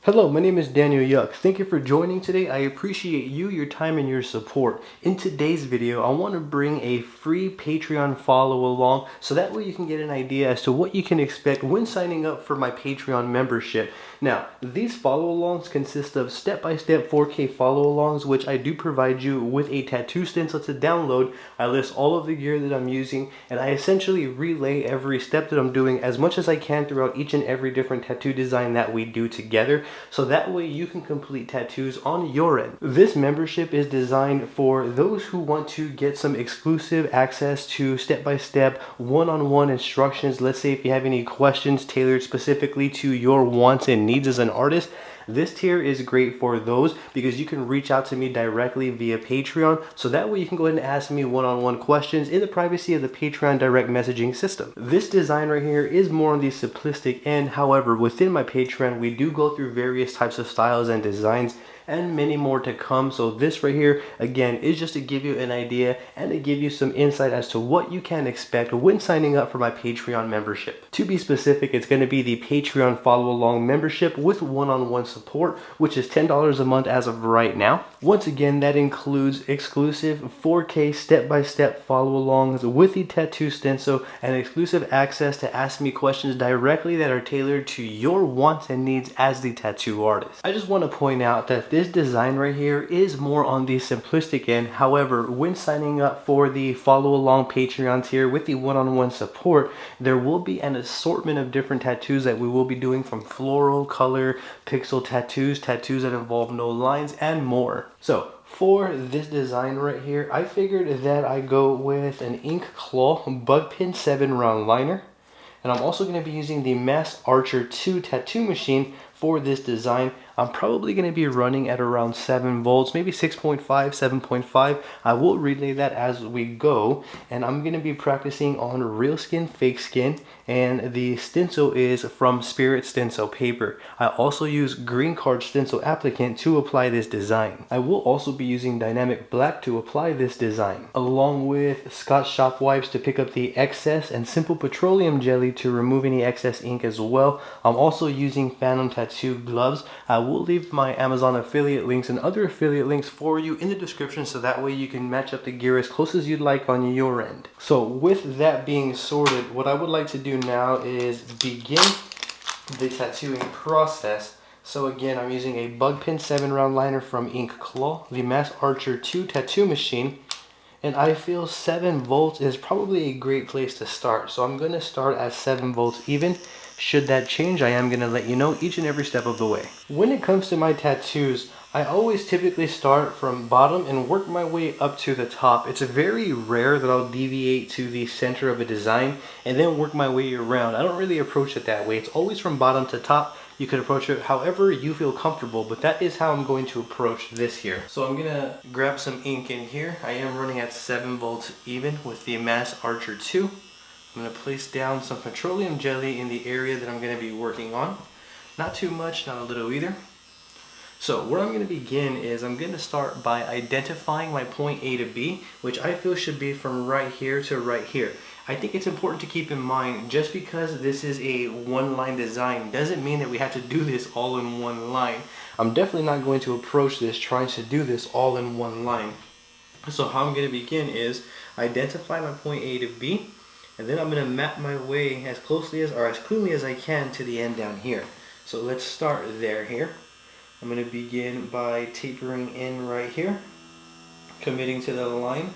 Hello, my name is Daniel Yuck. Thank you for joining today. I appreciate you, your time, and your support. In today's video, I want to bring a free Patreon follow along so that way you can get an idea as to what you can expect when signing up for my Patreon membership. Now, these follow alongs consist of step-by-step 4K follow alongs, which I do provide you with a tattoo stencil to download. I list all of the gear that I'm using, and I essentially relay every step that I'm doing as much as I can throughout each and every different tattoo design that we do together, so that way you can complete tattoos on your end. This membership is designed for those who want to get some exclusive access to step-by-step one-on-one instructions. Let's say if you have any questions tailored specifically to your wants and needs as an artist, this tier is great for those because you can reach out to me directly via Patreon, so that way you can go ahead and ask me one-on-one questions in the privacy of the Patreon direct messaging system. This design right here is more on the simplistic end. However, within my Patreon, we do go through various types of styles and designs and many more to come. So this right here, again, is just to give you an idea and to give you some insight as to what you can expect when signing up for my Patreon membership. To be specific, it's going to be the Patreon follow along membership with one-on-one support, which is $10 a month as of right now. Once again, that includes exclusive 4K step-by-step follow alongs with the tattoo stencil and exclusive access to ask me questions directly that are tailored to your wants and needs as the tattoo artist. I just want to point out that this design right here is more on the simplistic end. However, when signing up for the follow along Patreon tier with the one-on-one support, there will be an assortment of different tattoos that we will be doing, from floral, color, pixel tattoos, tattoos that involve no lines, and more. So for this design right here, I figured that I go with an ink claw bug pin 7-round liner. And I'm also going to be using the Mass Archer 2 tattoo machine for this design. I'm probably going to be running at around 7 volts, maybe 6.5, 7.5. I will relay that as we go. And I'm going to be practicing on Reelskin Fake Skin. And the stencil is from Spirit Stencil paper. I also use green card stencil applicant to apply this design. I will also be using dynamic black to apply this design, along with Scotch shop wipes to pick up the excess and simple petroleum jelly to remove any excess ink as well. I'm also using Phantom Tattoo gloves. I will leave my Amazon affiliate links and other affiliate links for you in the description, so that way you can match up the gear as close as you'd like on your end. So with that being sorted, what I would like to do now is begin the tattooing process. So again, I'm using a bug pin 7-round liner from Ink Claw, the Mass Archer 2 tattoo machine, and I feel 7 volts is probably a great place to start. So I'm going to start at 7 volts even. Should that change, I am going to let you know each and every step of the way. When it comes to my tattoos, I always typically start from bottom and work my way up to the top. It's very rare that I'll deviate to the center of a design and then work my way around. I don't really approach it that way. It's always from bottom to top. You could approach it however you feel comfortable, but that is how I'm going to approach this here. So I'm going to grab some ink in here. I am running at 7 volts even with the Mass Archer 2. I'm going to place down some petroleum jelly in the area that I'm going to be working on. Not too much, not a little either. So where I'm going to begin is I'm going to start by identifying my point A to B, which I feel should be from right here to right here. I think it's important to keep in mind, just because this is a one-line design doesn't mean that we have to do this all in one line. I'm definitely not going to approach this trying to do this all in one line. So how I'm going to begin is identify my point A to B, and then I'm going to map my way as closely as, or as cleanly as I can, to the end down here. So let's start there here. I'm going to begin by tapering in right here, committing to the line,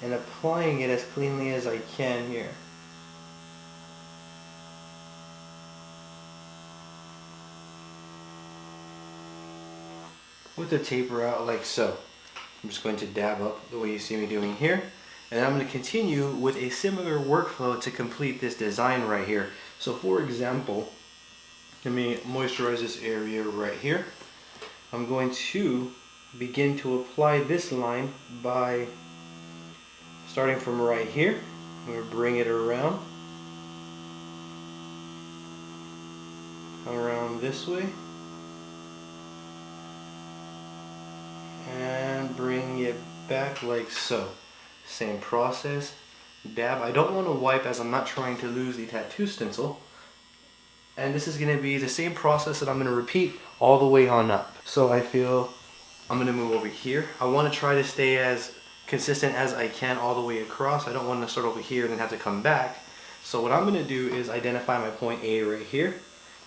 and applying it as cleanly as I can here. With the taper out like so. I'm just going to dab up the way you see me doing here. And I'm going to continue with a similar workflow to complete this design right here. So for example, let me moisturize this area right here. I'm going to begin to apply this line by starting from right here. I'm going to bring it around this way, and bring it back like so. Same process, dab. I don't want to wipe as I'm not trying to lose the tattoo stencil. And this is going to be the same process that I'm going to repeat all the way on up. So I feel I'm going to move over here. I want to try to stay as consistent as I can all the way across. I don't want to start over here and then have to come back. So what I'm going to do is identify my point A right here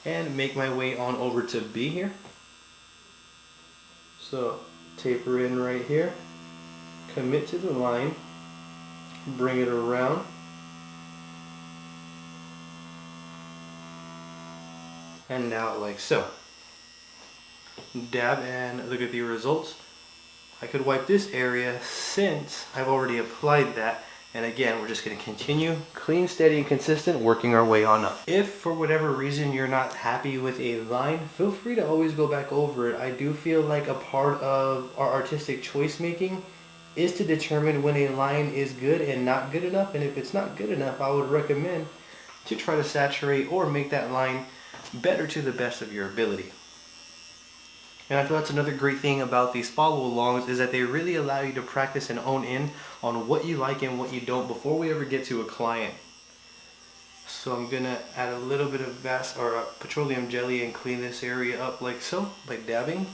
and make my way on over to B here. So taper in right here, commit to the line, bring it around, and now like so. Dab and look at the results. I could wipe this area since I've already applied that. And again, we're just going to continue clean, steady, and consistent, working our way on up. If for whatever reason you're not happy with a line, feel free to always go back over it. I do feel like a part of our artistic choice making is to determine when a line is good and not good enough. And if it's not good enough, I would recommend to try to saturate or make that line better to the best of your ability. And I feel that's another great thing about these follow-alongs is that they really allow you to practice and hone in on what you like and what you don't before we ever get to a client. So I'm gonna add a little bit of petroleum jelly and clean this area up like so by dabbing.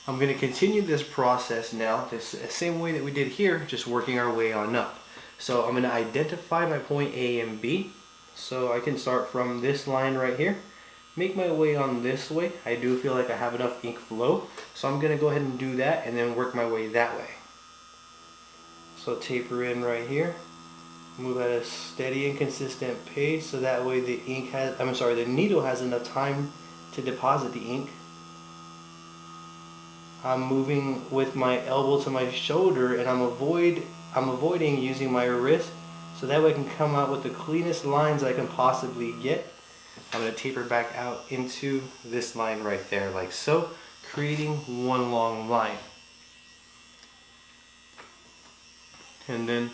I'm gonna continue this process now the same way that we did here, just working our way on up. So I'm gonna identify my point A and B. So I can start from this line right here. Make my way on this way. I do feel like I have enough ink flow, so I'm gonna go ahead and do that and then work my way that way. So taper in right here, move at a steady and consistent pace so that way the needle has enough time to deposit the ink. I'm moving with my elbow to my shoulder and I'm avoiding using my wrist so that way I can come out with the cleanest lines I can possibly get. I'm going to taper back out into this line right there like so, creating one long line. And then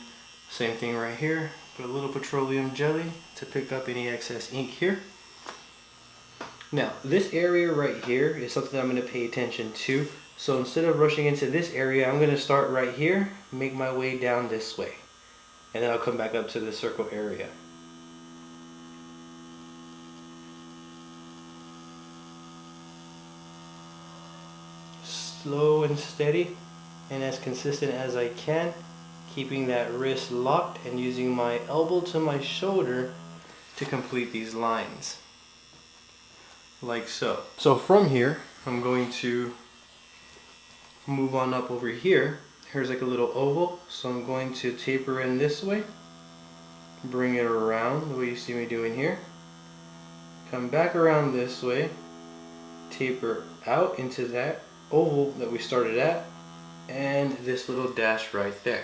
same thing right here, put a little petroleum jelly to pick up any excess ink here. Now this area right here is something I'm going to pay attention to. So instead of rushing into this area, I'm going to start right here, make my way down this way. And then I'll come back up to the circle area. Slow and steady and as consistent as I can, keeping that wrist locked and using my elbow to my shoulder to complete these lines like so. So from here I'm going to move on up over here. Here's like a little oval, so I'm going to taper in this way, bring it around the way you see me doing here, come back around this way, taper out into that oval that we started at, and this little dash right there.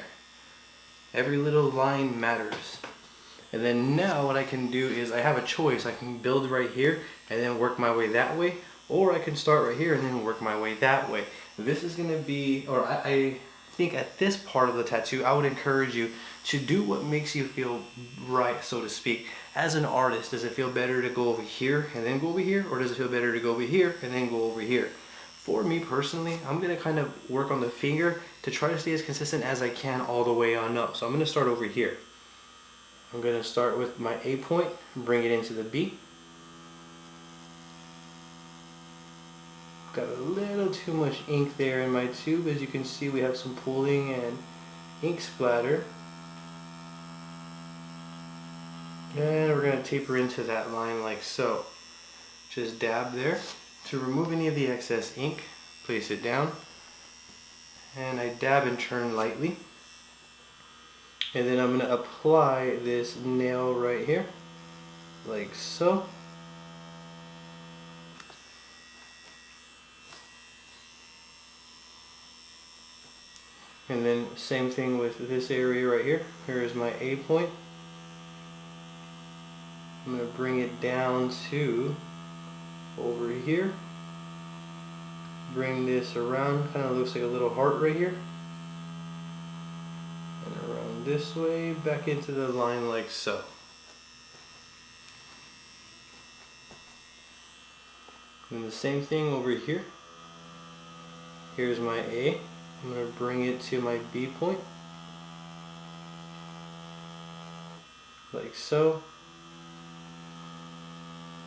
Every little line matters. And then now what I can do is I have a choice. I can build right here and then work my way that way, or I can start right here and then work my way that way. This is going to be, or I think at this part of the tattoo, I would encourage you to do what makes you feel right, so to speak. As an artist, does it feel better to go over here and then go over here, or does it feel better to go over here and then go over here? For me personally, I'm going to kind of work on the finger to try to stay as consistent as I can all the way on up. So I'm going to start over here. I'm going to start with my A point, bring it into the B. Got a little too much ink there in my tube. As you can see, we have some pooling and ink splatter. And we're going to taper into that line like so. Just dab there. To remove any of the excess ink, place it down. And I dab and turn lightly. And then I'm going to apply this nail right here, like so. And then same thing with this area right here. Here is my A point. I'm going to bring it down to over here. Bring this around, kind of looks like a little heart right here. And around this way, back into the line like so. And the same thing over here. Here's my A. I'm going to bring it to my B point. Like so.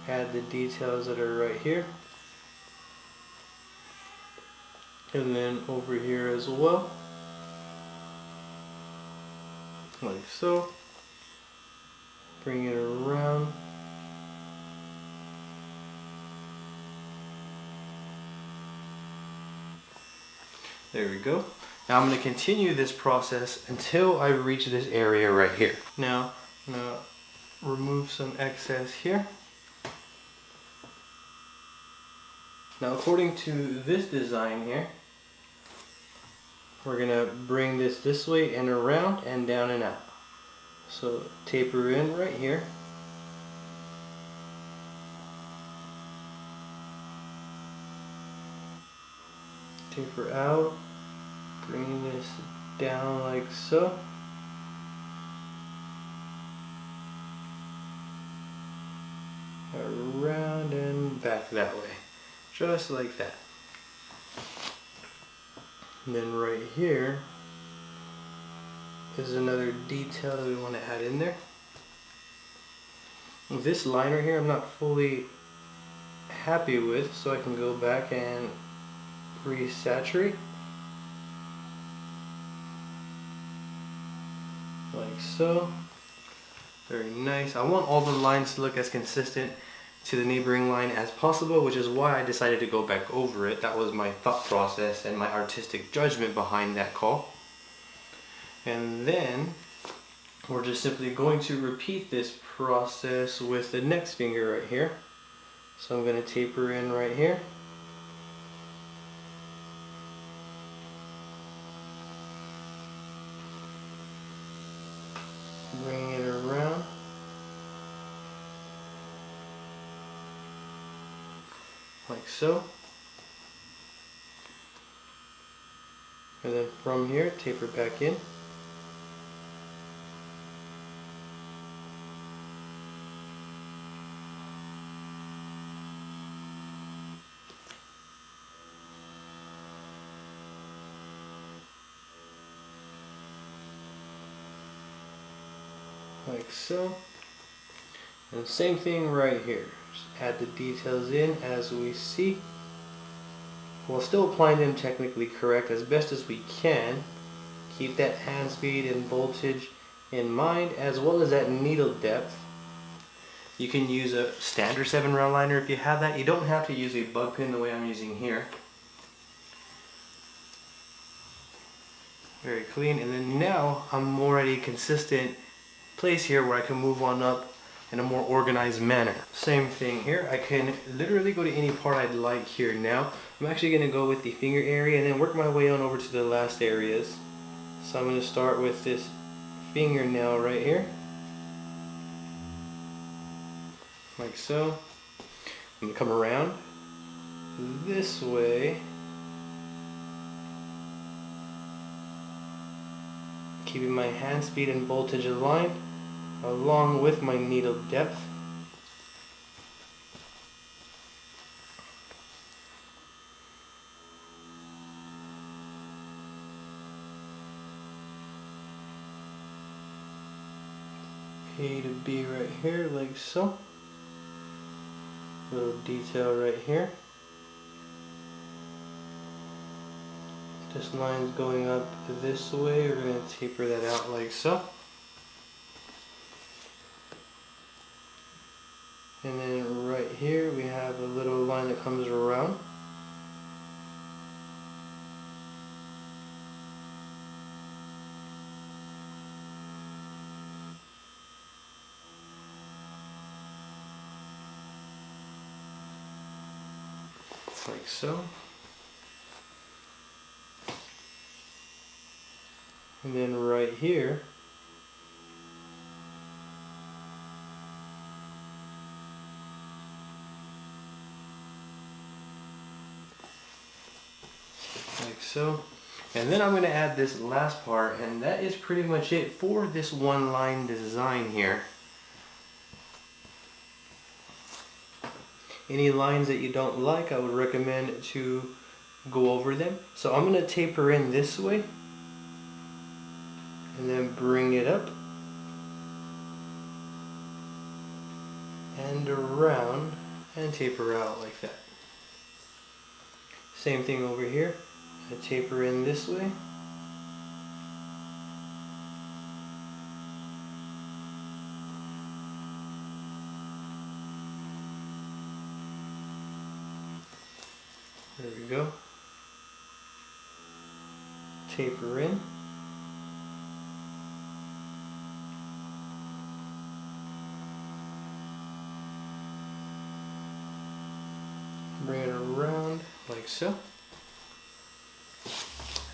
add the details that are right here. And then over here as well. Like so. Bring it around. There we go. Now I'm going to continue this process until I reach this area right here. Now I'm going to remove some excess here. Now according to this design here, we're going to bring this way and around and down and out. So taper in right here. Taper out. Bring this down like so. Around and back that way. Just like that. And then right here is another detail that we want to add in there. This liner here I'm not fully happy with, so I can go back and resaturate. Like so. Very nice. I want all the lines to look as consistent to the neighboring line as possible, which is why I decided to go back over it. That was my thought process and my artistic judgment behind that call. And then we're just simply going to repeat this process with the next finger right here. So I'm going to taper in right here. Bring it around. Like so. And then from here, taper back in. Like so. And same thing right here. Just add the details in as we see. While still applying them technically correct as best as we can. Keep that hand speed and voltage in mind, as well as that needle depth. You can use a standard 7 round liner if you have that. You don't have to use a bug pin the way I'm using here. Very clean. And then now I'm more at a consistent place here where I can move on up in a more organized manner. Same thing here. I can literally go to any part I'd like here now. I'm actually going to go with the finger area and then work my way on over to the last areas. So I'm going to start with this fingernail right here. Like so. I'm going to come around this way. Keeping my hand speed and voltage aligned, along with my needle depth. A to B right here, like so. Little detail right here. This line's going up this way. We're going to taper that out like so. And then right here we have a little line that comes around. Like so. And then right here, like so. And then I'm going to add this last part, and that is pretty much it for this one line design here. Any lines that you don't like, I would recommend to go over them. So I'm going to taper in this way and then bring it up and around and taper out like that. Same thing over here. I taper in this way. There we go. Taper in. Bring it around like so.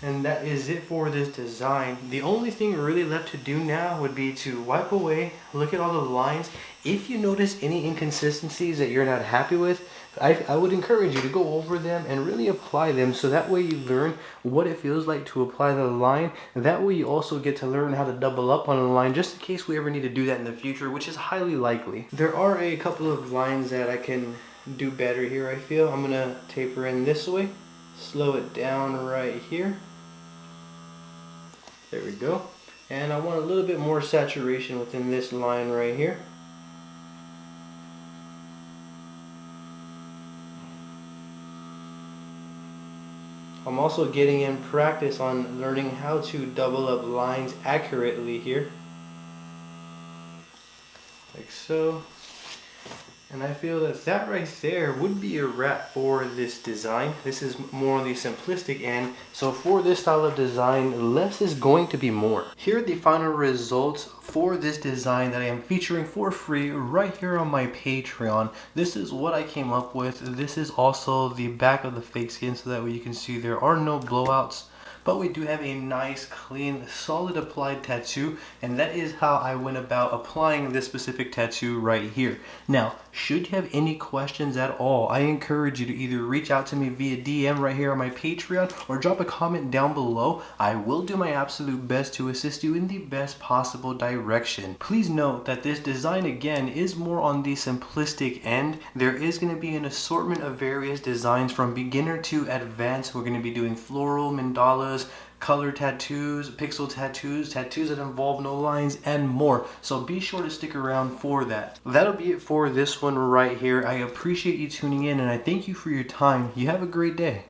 And that is it for this design. The only thing really left to do now would be to wipe away, look at all the lines. If you notice any inconsistencies that you're not happy with, I would encourage you to go over them and really apply them, so that way you learn what it feels like to apply the line. That way you also get to learn how to double up on a line, just in case we ever need to do that in the future, which is highly likely. There are a couple of lines that I can do better here, I feel. I'm gonna taper in this way, slow it down right here. There we go. And I want a little bit more saturation within this line right here. I'm also getting in practice on learning how to double up lines accurately here. Like so. And I feel that that right there would be a wrap for this design. This is more on the simplistic end. So for this style of design, less is going to be more. Here are the final results for this design that I am featuring for free right here on my Patreon. This is what I came up with. This is also the back of the fake skin, so that way you can see there are no blowouts. But we do have a nice, clean, solid applied tattoo, and that is how I went about applying this specific tattoo right here. Now, should you have any questions at all, I encourage you to either reach out to me via DM right here on my Patreon, or drop a comment down below. I will do my absolute best to assist you in the best possible direction. Please note that this design, again, is more on the simplistic end. There is going to be an assortment of various designs from beginner to advanced. We're going to be doing floral, mandalas, color tattoos, pixel tattoos, tattoos that involve no lines, and more. So be sure to stick around for that. That'll be it for this one right here. I appreciate you tuning in, and I thank you for your time. You have a great day.